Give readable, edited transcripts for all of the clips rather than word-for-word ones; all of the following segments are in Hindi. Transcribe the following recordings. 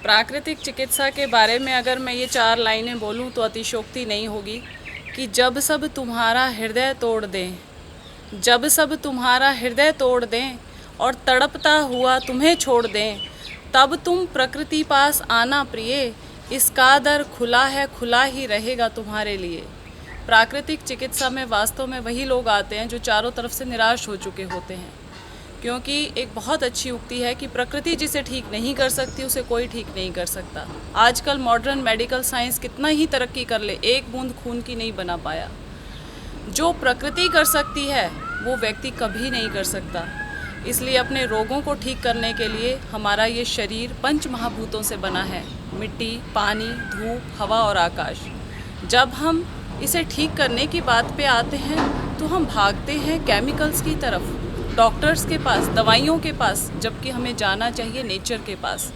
प्राकृतिक चिकित्सा के बारे में अगर मैं ये 4 लाइनें बोलूं तो अतिशयोक्ति नहीं होगी कि जब सब तुम्हारा हृदय तोड़ दें, जब सब तुम्हारा हृदय तोड़ दें और तड़पता हुआ तुम्हें छोड़ दें, तब तुम प्रकृति पास आना प्रिय, इसका दर खुला है, खुला ही रहेगा तुम्हारे लिए। प्राकृतिक चिकित्सा में वास्तव में वही लोग आते हैं जो चारों तरफ से निराश हो चुके होते हैं, क्योंकि एक बहुत अच्छी उक्ति है कि प्रकृति जिसे ठीक नहीं कर सकती उसे कोई ठीक नहीं कर सकता। आजकल मॉडर्न मेडिकल साइंस कितना ही तरक्की कर ले, एक बूंद खून की नहीं बना पाया। जो प्रकृति कर सकती है वो व्यक्ति कभी नहीं कर सकता। इसलिए अपने रोगों को ठीक करने के लिए हमारा ये शरीर 5 महाभूतों से बना है, मिट्टी, पानी, धूप, हवा और आकाश। जब हम इसे ठीक करने की बात पे आते हैं तो हम भागते हैं केमिकल्स की तरफ, डॉक्टर्स के पास, दवाइयों के पास, जबकि हमें जाना चाहिए नेचर के पास,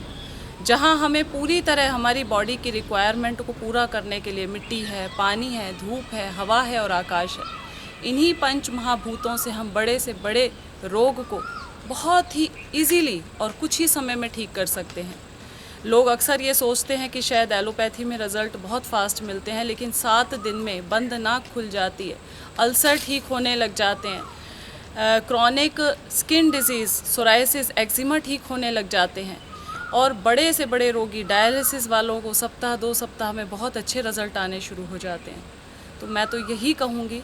जहां हमें पूरी तरह हमारी बॉडी की रिक्वायरमेंट को पूरा करने के लिए मिट्टी है, पानी है, धूप है, हवा है और आकाश है। इन्हीं 5 महाभूतों से हम बड़े से बड़े रोग को बहुत ही इजीली और कुछ ही समय में ठीक कर सकते हैं। लोग अक्सर ये सोचते हैं कि शायद एलोपैथी में रिज़ल्ट बहुत फास्ट मिलते हैं, लेकिन 7 दिन में बंद नाक खुल जाती है, अल्सर ठीक होने लग जाते हैं, chronic skin disease, psoriasis, eczema ठीक होने लग जाते हैं और बड़े से बड़े रोगी डायलिसिस वालों को सप्ताह 2 सप्ताह में बहुत अच्छे रिज़ल्ट आने शुरू हो जाते हैं। तो मैं तो यही कहूँगी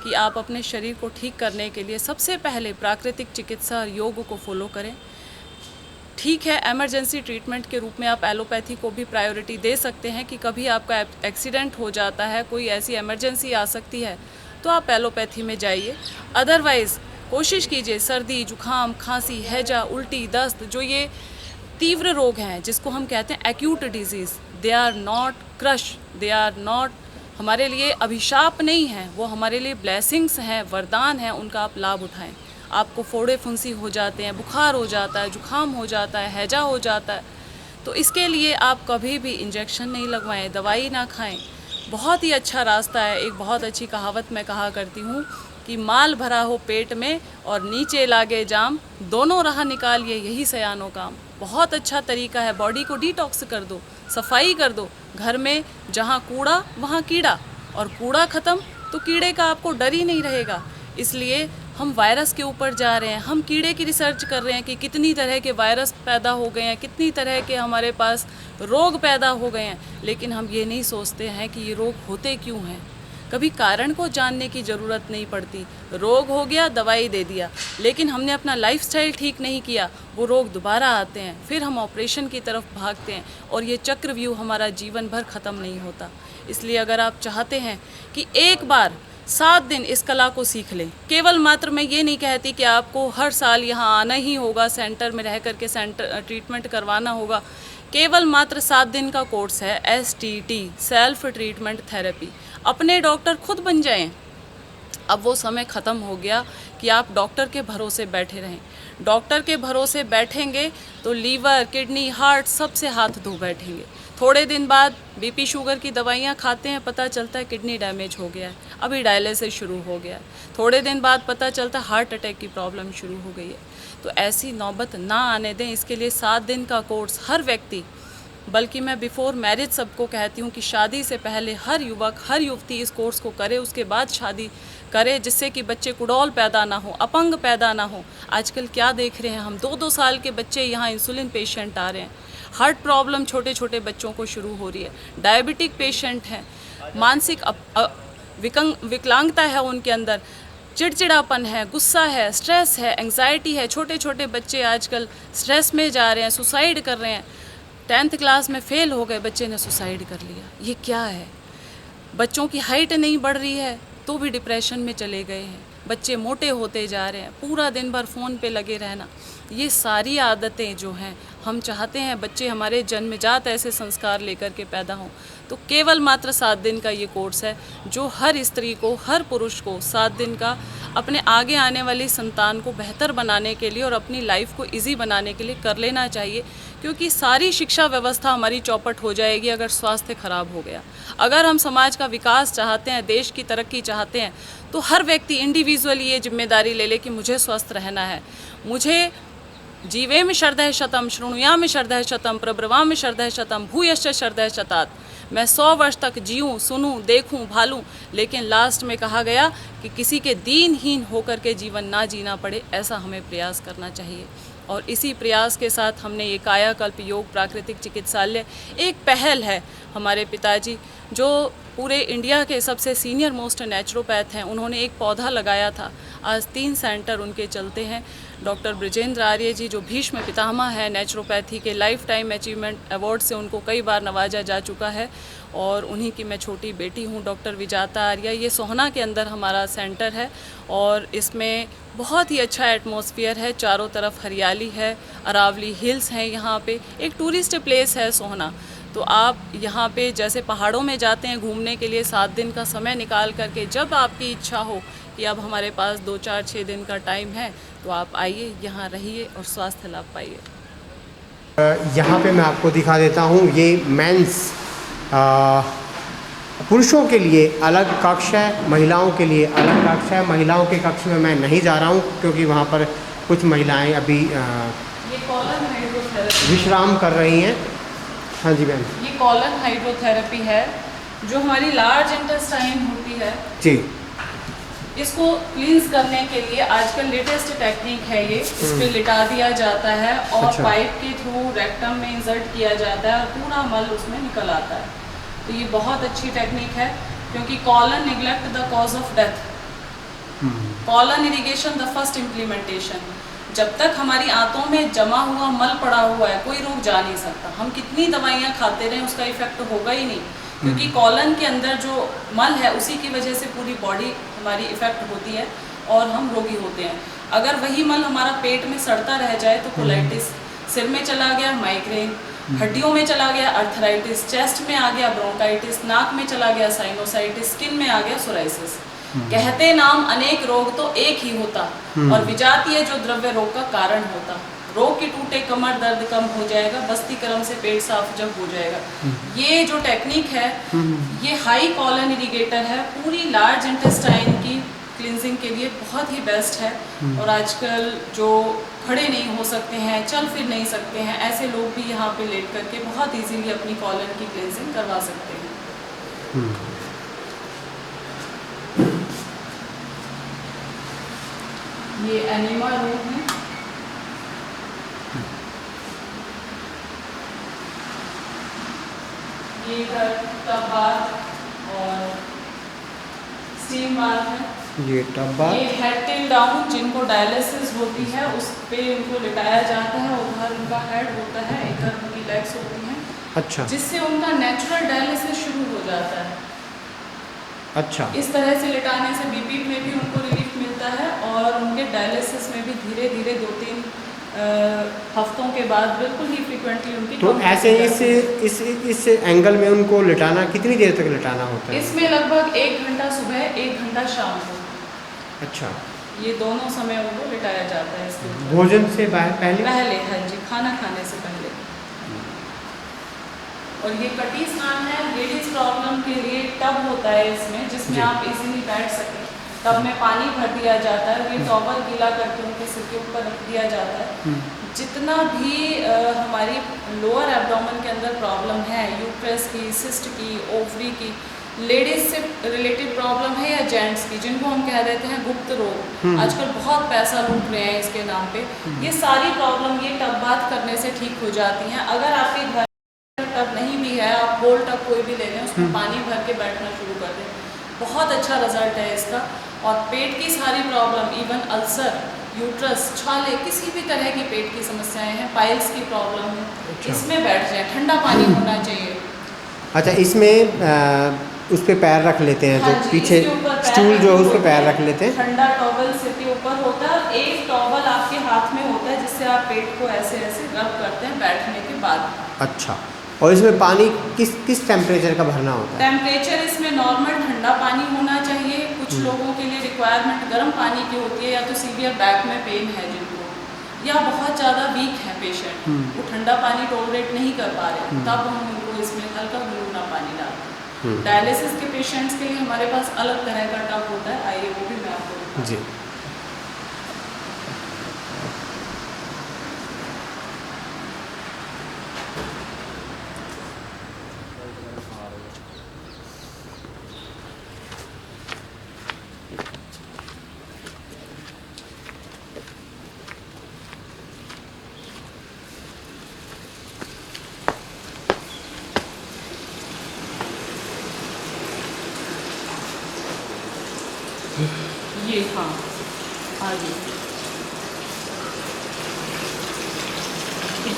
कि आप अपने शरीर को ठीक करने के लिए सबसे पहले प्राकृतिक चिकित्सा और योग को फॉलो करें। ठीक है, इमरजेंसी ट्रीटमेंट के रूप में आप एलोपैथी को भी प्रायोरिटी दे सकते हैं कि कभी आपका एक्सीडेंट हो जाता है, कोई ऐसी इमरजेंसी आ सकती है तो आप एलोपैथी में जाइए। अदरवाइज़ कोशिश कीजिए सर्दी, जुखाम, खांसी, हैजा, उल्टी, दस्त, जो ये तीव्र रोग हैं जिसको हम कहते हैं acute disease, they are not crush, they are not हमारे लिए अभिशाप नहीं हैं, वो हमारे लिए ब्लेसिंग्स हैं, वरदान हैं, उनका आप लाभ उठाएं। आपको फोड़े फुंसी हो जाते हैं, बुखार हो जाता है, जुखाम हो जाता है, हैजा हो जाता है, तो इसके लिए आप कभी भी इंजेक्शन नहीं लगवाएं, दवाई ना खाएं। बहुत ही अच्छा रास्ता है। एक बहुत अच्छी कहावत मैं कहा करती हूँ कि माल भरा हो पेट में और नीचे लागे जाम, दोनों राह निकालिए यही सयानो काम। बहुत अच्छा तरीका है, बॉडी को डिटॉक्स कर दो, सफाई कर दो। घर में जहाँ कूड़ा वहाँ कीड़ा, और कूड़ा ख़त्म तो कीड़े का आपको डर ही नहीं रहेगा। इसलिए हम वायरस के ऊपर जा रहे हैं, हम कीड़े की रिसर्च कर रहे हैं कि कितनी तरह के वायरस पैदा हो गए हैं, कितनी तरह के हमारे पास रोग पैदा हो गए हैं, लेकिन हम ये नहीं सोचते हैं कि ये रोग होते क्यों हैं। कभी कारण को जानने की ज़रूरत नहीं पड़ती। रोग हो गया, दवाई दे दिया, लेकिन हमने अपना लाइफस्टाइल ठीक नहीं किया, वो रोग दोबारा आते हैं, फिर हम ऑपरेशन की तरफ भागते हैं और ये चक्रव्यूह हमारा जीवन भर ख़त्म नहीं होता। इसलिए अगर आप चाहते हैं कि एक बार 7 दिन इस कला को सीख लें, केवल मात्र मैं ये नहीं कहती कि आपको हर साल यहाँ आना ही होगा, सेंटर में रह करके ट्रीटमेंट करवाना होगा। केवल मात्र 7 दिन का कोर्स है, STT, सेल्फ ट्रीटमेंट थेरेपी। अपने डॉक्टर खुद बन जाएं। अब वो समय ख़त्म हो गया कि आप डॉक्टर के भरोसे बैठे रहें। डॉक्टर के भरोसे बैठेंगे तो लीवर, किडनी, हार्ट सबसे हाथ धो बैठेंगे। थोड़े दिन बाद BP शुगर की दवाइयाँ खाते हैं, पता चलता है किडनी डैमेज हो गया है, अभी डायलिसिस शुरू हो गया है। थोड़े दिन बाद पता चलता है हार्ट अटैक की प्रॉब्लम शुरू हो गई है। तो ऐसी नौबत ना आने दें। इसके लिए 7 दिन का कोर्स हर व्यक्ति, बल्कि मैं बिफोर मैरिज सबको कहती हूँ कि शादी से पहले हर युवक, हर युवती इस कोर्स को करे, उसके बाद शादी करे, जिससे कि बच्चे कुडौल पैदा ना हो, अपंग पैदा ना हो। आजकल क्या देख रहे हैं हम, 2-2 साल के बच्चे यहाँ इंसुलिन पेशेंट आ रहे हैं, हार्ट प्रॉब्लम छोटे छोटे बच्चों को शुरू हो रही है, डायबिटिक पेशेंट हैं, मानसिक विकलांगता है उनके अंदर, चिड़चिड़ापन है, गुस्सा है, स्ट्रेस है, एंग्जाइटी है। छोटे छोटे बच्चे आजकल स्ट्रेस में जा रहे हैं, सुसाइड कर रहे हैं। 10th क्लास में फेल हो गए बच्चे ने सुसाइड कर लिया। ये क्या है? बच्चों की हाइट नहीं बढ़ रही है तो भी डिप्रेशन में चले गए हैं। बच्चे मोटे होते जा रहे हैं, पूरा दिन भर फ़ोन पे लगे रहना। ये सारी आदतें जो हैं, हम चाहते हैं बच्चे हमारे जन्मजात ऐसे संस्कार लेकर के पैदा हों। तो केवल मात्र 7 दिन का ये कोर्स है जो हर स्त्री को, हर पुरुष को 7 दिन का अपने आगे आने वाली संतान को बेहतर बनाने के लिए और अपनी लाइफ को इजी बनाने के लिए कर लेना चाहिए। क्योंकि सारी शिक्षा व्यवस्था हमारी चौपट हो जाएगी अगर स्वास्थ्य खराब हो गया। अगर हम समाज का विकास चाहते हैं, देश की तरक्की चाहते हैं, तो हर व्यक्ति इंडिविजुअली ये जिम्मेदारी ले ले कि मुझे स्वस्थ रहना है, मुझे जीवेम शरदः शतम शृणुयाम शरदः शतम प्रब्रवाम शरदः शतम भूयश्च शरदः शतात्। मैं 100 वर्ष तक जीऊँ, सुनूँ, देखूँ, भालूँ, लेकिन लास्ट में कहा गया कि किसी के दीनहीन होकर के जीवन ना जीना पड़े, ऐसा हमें प्रयास करना चाहिए। और इसी प्रयास के साथ हमने ये कायाकल्प योग प्राकृतिक चिकित्सालय एक पहल है। हमारे पिताजी जो पूरे इंडिया के सबसे सीनियर मोस्ट नेचुरोपैथ हैं, उन्होंने एक पौधा लगाया था। आज 3 सेंटर उनके चलते हैं। डॉक्टर ब्रिजेंद्र आर्य जी जो भीष्म पितामह है नेचुरोपैथी के, लाइफ टाइम अचीवमेंट अवार्ड से उनको कई बार नवाजा जा चुका है। और उन्हीं की मैं छोटी बेटी हूँ, डॉक्टर विजाता आर्य। ये सोहना के अंदर हमारा सेंटर है और इसमें बहुत ही अच्छा एटमॉस्फेयर है, चारों तरफ हरियाली है, अरावली हिल्स हैं यहाँ पे, एक टूरिस्ट प्लेस है सोहना। तो आप यहाँ पे जैसे पहाड़ों में जाते हैं घूमने के लिए 7 दिन का समय निकाल करके, जब आपकी इच्छा हो कि अब हमारे पास 2, 4, 6 दिन का टाइम है, तो आप आइए, यहाँ रहिए और स्वास्थ्य लाभ पाइए। यहाँ पे मैं आपको दिखा देता हूँ, ये मेंस पुरुषों के लिए अलग कक्ष है, महिलाओं के लिए अलग कक्ष है। महिलाओं के कक्ष में मैं नहीं जा रहा हूँ क्योंकि वहाँ पर कुछ महिलाएं अभी ये कॉलन हाइड्रोथेरेपी विश्राम कर रही हैं। हाँ जी मैम। ये कॉलन हाइड्रोथेरेपी है जो हमारी लार्ज इंटेस्टाइन होती है जी, इसको क्लींस करने के लिए आजकल लेटेस्ट टेक्निक है ये। इस पे लिटा दिया जाता है और अच्छा। पाइप के थ्रू रेक्टम में इंसर्ट किया जाता है और पूरा मल उसमें निकल आता है। तो ये बहुत अच्छी टेक्निक है क्योंकि colon neglect the cause of death, colon irrigation the first implementation. जब तक हमारी आंतों में जमा हुआ मल पड़ा हुआ है, कोई रोग जा नहीं सकता। हम कितनी दवाइयाँ खाते रहें, उसका इफेक्ट होगा ही नहीं, क्योंकि कॉलन के अंदर जो मल है उसी की वजह से पूरी बॉडी हमारी इफेक्ट होती है और हम रोगी होते हैं। अगर वही मल हमारा पेट में सड़ता रह जाए तो कोलाइटिस, सिर में चला गया माइग्रेन, हड्डियों में चला गया अर्थराइटिस, चेस्ट में आ गया ब्रोंकाइटिस, नाक में चला गया साइनोसाइटिस, स्किन में आ गया सोराइसिस। कहते नाम अनेक रोग तो एक ही होता और विजातीय जो द्रव्य रोग का कारण होता। रोग की टूटे कमर दर्द कम हो जाएगा, बस्ती क्रम से पेट साफ जब हो जाएगा। ये जो टेक्निक है ये हाई कॉलन इरिगेटर है, पूरी लार्ज इंटेस्टाइन की क्लिनजिंग के लिए बहुत ही बेस्ट है। और आजकल जो खड़े नहीं हो सकते हैं, चल फिर नहीं सकते हैं, ऐसे लोग भी यहाँ पे लेट करके बहुत इजीली अपनी कॉलन की क्लिनजिंग करवा सकते हैं। ये एनिमा रूम है। ये इधर टब बाथ और स्टीम बाथ है। ये टब बाथ, ये हेड टिल डाउन, जिनको डायलिसिस होती है उस पे उनको लिटाया जाता है, उधर उनका हेड होता है, इधर उनकी लेग्स होती हैं। अच्छा जिससे उनका नेचुरल डायलिसिस शुरू हो जाता है। अच्छा। इस तरह से लिटाने से बीपी में भी उनको रिलीफ मिलता है और उनके डायलिसिस में भी धीरे धीरे 2-3 हफ्तों के बाद बिल्कुल ही फ्रिक्वेंटली उनकी तो ऐसे इस एंगल में उनको लिटाना कितनी देर तक लिटाना होता है? इसमें लगभग 1 घंटा सुबह, 1 घंटा शाम को। अच्छा। ये दोनों समय उनको लिटाया जाता है इसके ऊपर। भोजन से पहले? हाँ जी, खाना खाने से पहले। और ये कटी स्नान है, लेडीज प्रॉब्लम के लिए टब होता है इसमें, जिसमें आप इजीली बैठ सकें। टब में पानी भर दिया जाता है, ये टॉवल गीला करके उनके सिर के ऊपर रख दिया जाता है। जितना भी हमारी लोअर एब्डोमेन के अंदर प्रॉब्लम है, यूट्रस की, सिस्ट की, ओवरी की, लेडीज से रिलेटेड प्रॉब्लम है या जेंट्स की, जिनको हम कह देते हैं गुप्त रोग, आजकल बहुत पैसा लूट रहे हैं इसके नाम पे, ये सारी प्रॉब्लम ये टब बाथ करने से ठीक हो जाती हैं। अगर आपके घर टब नहीं भी है, आप गोल टब कोई भी ले लें, उसमें पानी भर के बैठना शुरू कर दें, बहुत अच्छा रिजल्ट है इसका। और पेट की सारी प्रॉब्लम, इवन अल्सर, यूट्रस, छाले, किसी भी तरह की पेट की समस्याएं हैं, पाइल्स की प्रॉब्लम है, इसमें बैठ जाए। ठंडा पानी होना चाहिए। अच्छा, इसमें उस पे पैर रख लेते हैं, हाँ जो जी, पीछे स्टूल जो है उस पे पैर रख लेते हैं। ठंडा टॉवल सिर के ऊपर होता है, एक टॉवल आपके हाथ में होता है जिससे आप पेट को ऐसे ऐसे रब करते हैं बैठने के बाद। अच्छा, और इसमें पानी किस टेम्परेचर का भरना होता है? टेम्परेचर इसमें नॉर्मल ठंडा पानी होना चाहिए। कुछ लोगों के लिए रिक्वायरमेंट गर्म पानी की होती है, या तो सीवियर बैक में पेन है जिनको, या बहुत ज़्यादा वीक है पेशेंट, वो ठंडा पानी टॉलरेट नहीं कर पा रहे, तब हम उनको इसमें हल्का गुनगुना पानी डालते हैं। डायलिसिस के पेशेंट्स के लिए हमारे पास अलग तरह का टब होता है, आइए वो भी मैं आपको बताऊं। जी। ये हाँ आगे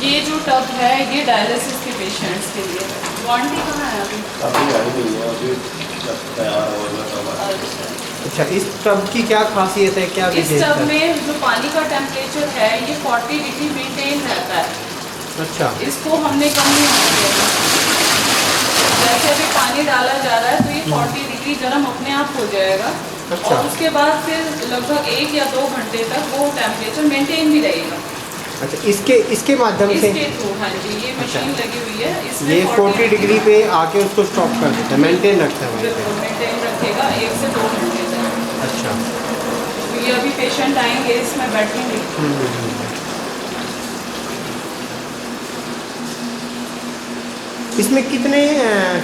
ये जो टब है ये डायलिसिस के पेशेंट्स के लिए है। वारंटी कहाँ है अभी? अभी आई नहीं है, अभी तैयार होगा। अच्छा, इस टब की क्या खासियत है, क्या इस विशेषता टब है? में जो पानी का टेम्परेचर है ये 40 डिग्री मेंटेन रहता है। अच्छा, इसको हमने कम नहीं होने दिया। जैसे अभी पानी डाला जा रहा है तो ये 40 डिग्री गर्म अपने आप हो जाएगा। अच्छा। और उसके बाद फिर लगभग 1 या 2 घंटे तक वो टेम्परेचर मेंटेन भी रहेगा। अच्छा, इसके माध्यम से इसके थ्रू हाँ जी ये मशीन लगी हुई है। इसमें ये 40 डिग्री पे आके उसको स्टॉप कर देता है, मेंटेन रखता है वहीं बिल्कुल पे। मेंटेन रखेगा 1 से 2 घंटे तक। अच्छा। तो ये अभी पेशेंट आएंगे इसमें बैठेंगे। इसमें कितने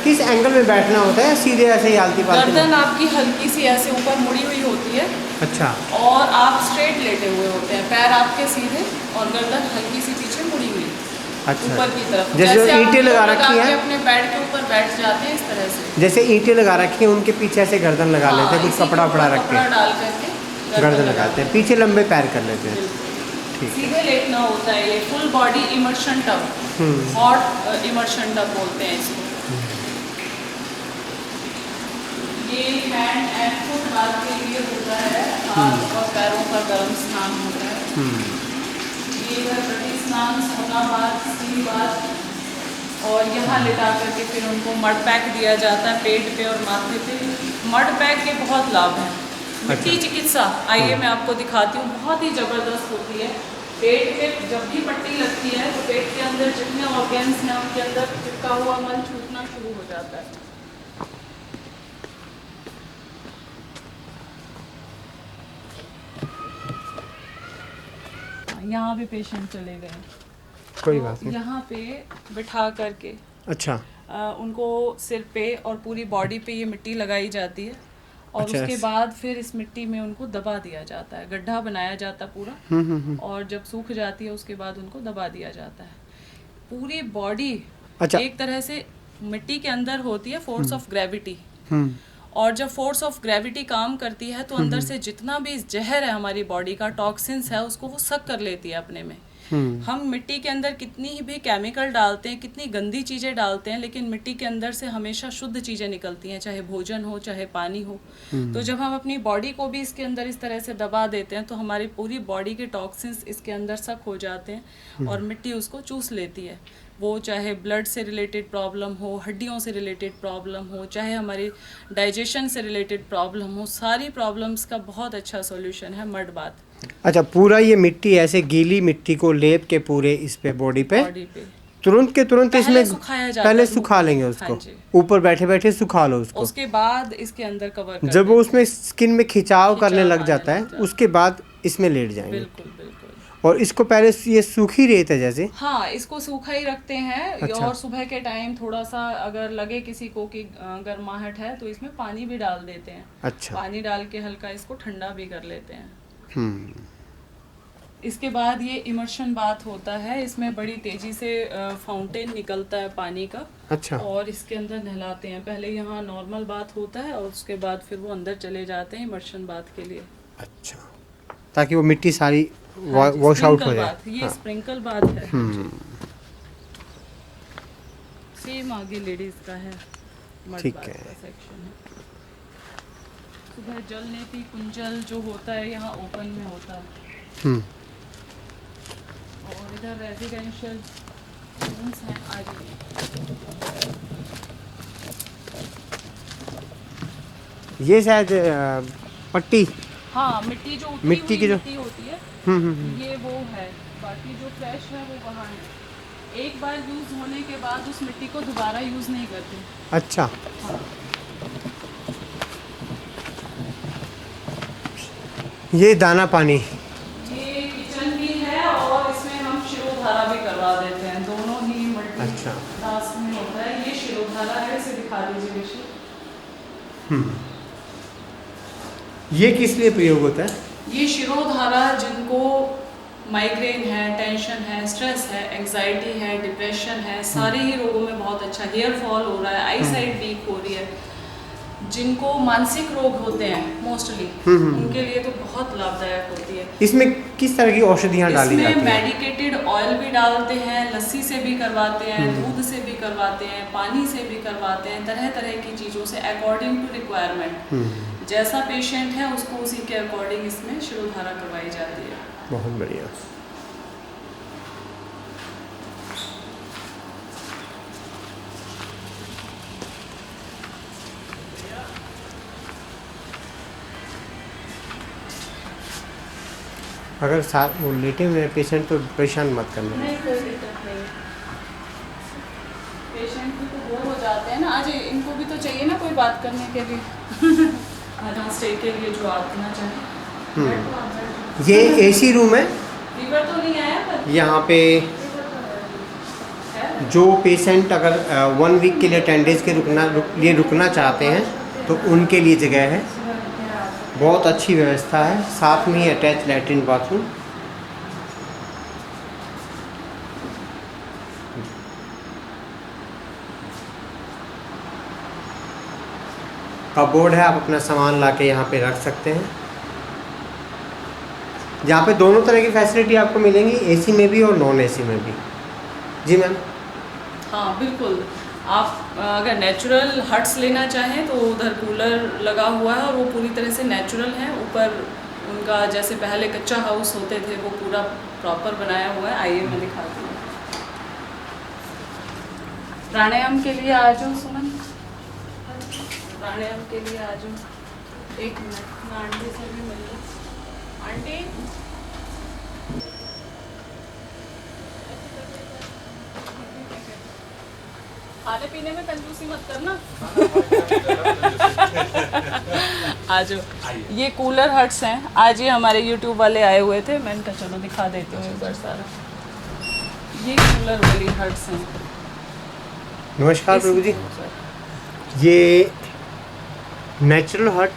किस एंगल में बैठना होता है, सीधे ऐसे ही आलती पालती? गर्दन आपकी हल्की सी ऐसे ऊपर मुड़ी हुई होती है अच्छा, और आप स्ट्रेट लेटे हुए होते हैं, पैर आपके सीधे और गर्दन हल्की सी पीछे मुड़ी हुई अच्छा। ऊपर की तरफ। जैसे जो आप ईंटें लगा रखी के हैं, अपने बेड के ऊपर बैठ जाते हैं इस तरह से। जैसे ईंटें लगा रखी हैं उनके पीछे ऐसे गर्दन लगा लेते हैं, कुछ इसी के कपड़ा वपड़ा ऊपर रख कपड़ा के डाल करके गर्दन लगाते हैं, पीछे लंबे पैर कर लेते हैं। ठीक। सीधे लेटना होता है। ये full body immersion tub, hot immersion tub बोलते हैं इसको। ये हैंड एंड फुट बाथ के लिए होता है, हाथ और पैरों का गर्म स्नान होता है। ये है प्रति स्नान, सोना बाथ, स्टील बाथ। और यहाँ लिटा करके फिर उनको मड पैक दिया जाता है पेट पे और माथे पे। मड पैक के बहुत लाभ हैं। मिट्टी चिकित्सा आइए मैं आपको दिखाती हूँ, बहुत ही ज़बरदस्त होती है। पेट पे जब भी पट्टी लगती है तो पेट के अंदर जितने ऑर्गन्स हैं उनके अंदर चिपका हुआ मल छूटना शुरू हो जाता है। यहाँ भी पेशेंट चले गए, कोई तो बात नहीं। यहाँ पे बिठा करके अच्छा, उनको सिर पे और पूरी बॉडी पे ये मिट्टी लगाई जाती है और अच्छा, उसके बाद फिर इस मिट्टी में उनको दबा दिया जाता है, गड्ढा बनाया जाता है पूरा। और जब सूख जाती है उसके बाद उनको दबा दिया जाता है। पूरी बॉडी अच्छा। एक तरह से मिट्टी के अंदर होती है फोर्स ऑफ ग्रेविटी। हम्म, और जब फोर्स ऑफ ग्रेविटी काम करती है तो अंदर से जितना भी जहर है हमारी बॉडी का, टॉक्सिन्स है, उसको वो सक कर लेती है अपने में। हम मिट्टी के अंदर कितनी ही भी केमिकल डालते हैं, कितनी गंदी चीज़ें डालते हैं, लेकिन मिट्टी के अंदर से हमेशा शुद्ध चीज़ें निकलती हैं, चाहे भोजन हो चाहे पानी हो। तो जब हम अपनी बॉडी को भी इसके अंदर इस तरह से दबा देते हैं तो हमारी पूरी बॉडी के टॉक्सिन्स इसके अंदर सक हो जाते हैं और मिट्टी उसको चूस लेती है। वो चाहे ब्लड से रिलेटेड प्रॉब्लम हो, हड्डियों से रिलेटेड प्रॉब्लम हो, चाहे हमारी डाइजेशन से रिलेटेड प्रॉब्लम हो, सारी प्रॉब्लम्स का बहुत अच्छा सॉल्यूशन है मड बाथ। अच्छा, पूरा ये मिट्टी ऐसे गीली मिट्टी को लेप के पूरे इस पे बॉडी पे तुरंत के तुरंत पहले इसमें सुखाया जाता पहले है। सुखा लेंगे उसको। हाँ जी। ऊपर बैठे बैठे सुखा लो उसको। उसके बाद इसके अंदर कवर कर जब वो दें। उसमें स्किन में खिंचाव करने लग आने जाता है लग जाता है। उसके बाद इसमें लेट जाएंगे। बिल्कुल बिल्कुल। और इसको पहले ये सूखी रेत है जैसे? हाँ, इसको सूखा ही रखते हैं। अच्छा। और सुबह के टाइम थोड़ा सा अगर लगे किसी को कि गर्माहट है तो इसमें पानी भी डाल देते हैं। अच्छा। पानी डाल के हल्का इसको ठंडा भी कर लेते हैं। हम्म, इसके बाद ये इमर्शन बाथ होता है। इसमें बड़ी तेजी से फाउंटेन निकलता है पानी का। अच्छा। और इसके अंदर नहलाते हैं। पहले यहाँ नॉर्मल बाथ होता है और उसके बाद फिर वो अंदर चले जाते हैं इमर्शन बाथ के लिए। अच्छा, ताकि वो मिट्टी सारी हाँ जी, वॉश आउट हो स्प्रिंकल जाए। बाथ। ये हाँ। स्प्रिंकल बाथ है। सेम आगे लेडीज का है, मड ठीक बाथ है। का सेक्शन है। सुबह जल नेति कुंजल जो होता है यहाँ ओपन में होता है। हम्म, और इधर रेजिडेंशियल रूम्स हैं आगे। ये शायद पट्टी। हाँ, मिट्टी जो उतरी मिट्टी हुई की जो- मिट्टी होती है हम्म, ये वो है। बाकी जो फ्रेश है वो वहाँ है। एक बार यूज़ होने के बाद उस मिट्टी को दोबारा यूज़ नहीं करते। अच्छा। हाँ। ये दाना पानी। ये किचन भी है और इसमें हम शिरोधारा भी करवा देते हैं। दोनों ही मल्टी अच्छा। टास्क में होता है। ये शिरोधारा है, इसे दिखा दीजिए विषय। ये किस लिए प्रयोग होता है? ये शिरोधारा जिनको माइग्रेन है, टेंशन है, स्ट्रेस है, एंग्जाइटी है, डिप्रेशन है, सारे ही रोगों में बहुत अच्छा। हेयर फॉल हो रहा है, आई साइट वीक हो रही है, जिनको मानसिक रोग होते हैं मोस्टली, उनके लिए तो बहुत लाभदायक होती है। इसमें किस तरह की औषधियाँ डाली जाती इसमें हैं? मेडिकेटेड ऑयल भी डालते हैं, लस्सी से भी करवाते हैं, दूध से भी करवाते हैं, पानी से भी करवाते हैं, तरह तरह की चीज़ों से अकॉर्डिंग टू रिक्वायरमेंट। जैसा पेशेंट है उसको उसी के अकॉर्डिंग इसमें शिरोधारा करवाई जाती है। बहुत बढ़िया। अगर साथ वो लेटे हुए पेशेंट तो परेशान मत करना। नहीं, कोई दिक्कत नहीं। पेशेंट भी तो बोर हो जाते हैं ना, आज इनको भी तो चाहिए ना कोई बात करने के लिए। आज हम स्टे के लिए जो आना चाहें। ये एसी रूम है। फीवर तो नहीं आया पर यहाँ पे जो पेशेंट अगर 1 वीक के लिए 10 डेज़ के रुकना चाहते हैं तो उनके लिए जगह है। बहुत अच्छी व्यवस्था है, साथ में ही अटैच लैट्रिन बाथरूम। कपबोर्ड है, आप अपना सामान लाके यहाँ पे रख सकते हैं। यहाँ पे दोनों तरह की फैसिलिटी आपको मिलेंगी, एसी में भी और नॉन एसी में भी। जी मैम। हाँ बिल्कुल, आप अगर नेचुरल हट्स लेना चाहें तो उधर कूलर लगा हुआ है और वो पूरी तरह से नेचुरल है। ऊपर उनका जैसे पहले कच्चा हाउस होते थे वो पूरा प्रॉपर बनाया हुआ है। आइए मैं दिखाती हूँ। प्राणायाम के लिए आ जाओ सुमन, प्राणायाम के लिए आ जाओ। 1 मिनट, मैं आंटी से भी मिल लूँ। आंटी खाने पीने में कंजूसी मत करना। आज ये कूलर हट्स हैं। आज ये हमारे YouTube वाले आए हुए थे, मैंने कहा चलो दिखा देती हूँ एक बार सारा। ये कूलर वाली हट्स हैं। नमस्कार प्रभु जी। ये नेचुरल हट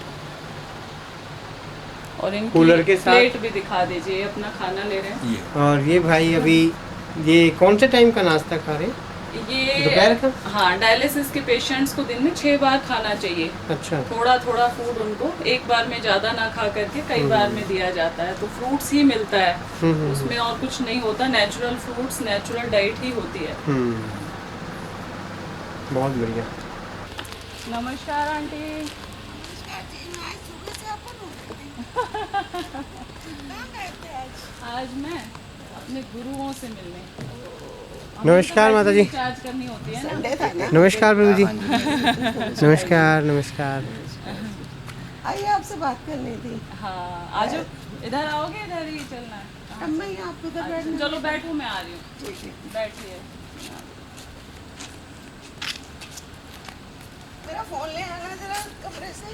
और इनकी कूलर के साथ प्लेट भी दिखा दीजिए, अपना खाना ले रहे हैं। और ये भाई अभी ये कौन से टाइम का नाश्ता खा रहे हैं? ये दोपहर का? हाँ, डायलिसिस के पेशेंट्स को दिन में 6 बार खाना चाहिए। अच्छा। थोड़ा थोड़ा फूड उनको एक बार में ज़्यादा ना खा करके कई बार में दिया जाता है। तो फ्रूट्स ही मिलता है, उसमें और कुछ नहीं होता। नेचुरल फ्रूट्स, नेचुरल डाइट ही होती है। बहुत बढ़िया। नमस्कार आंटी। आज मैं अपने गुरुओं से मिलने। नमस्कार माता जी। चार्ज करनी होती है ना। नमस्कार प्रभु जी। नमस्कार नमस्कार। आइए, आपसे बात करनी थी। हाँ आज इधर आओगे, इधर ही चलना है। अब मैं यहाँ पे उधर बैठना। चलो बैठो, मैं आ रही हूँ। बैठिए। मेरा फोन ले आना जरा कमरे से।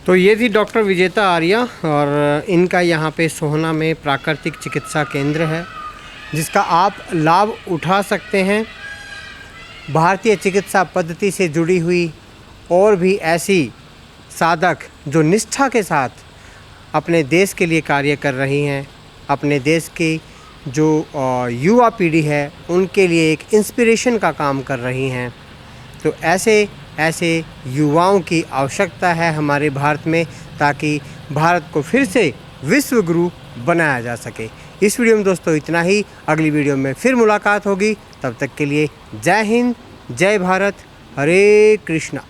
तो ये थी डॉक्टर विजेता आर्या और इनका यहाँ पे सोहना में प्राकृतिक चिकित्सा केंद्र है जिसका आप लाभ उठा सकते हैं। भारतीय चिकित्सा पद्धति से जुड़ी हुई और भी ऐसी साधक जो निष्ठा के साथ अपने देश के लिए कार्य कर रही हैं, अपने देश की जो युवा पीढ़ी है उनके लिए एक इंस्पिरेशन का काम कर रही हैं। तो ऐसे युवाओं की आवश्यकता है हमारे भारत में, ताकि भारत को फिर से विश्व गुरु बनाया जा सके। इस वीडियो में दोस्तों इतना ही। अगली वीडियो में फिर मुलाकात होगी। तब तक के लिए जय हिंद, जय भारत, हरे कृष्णा।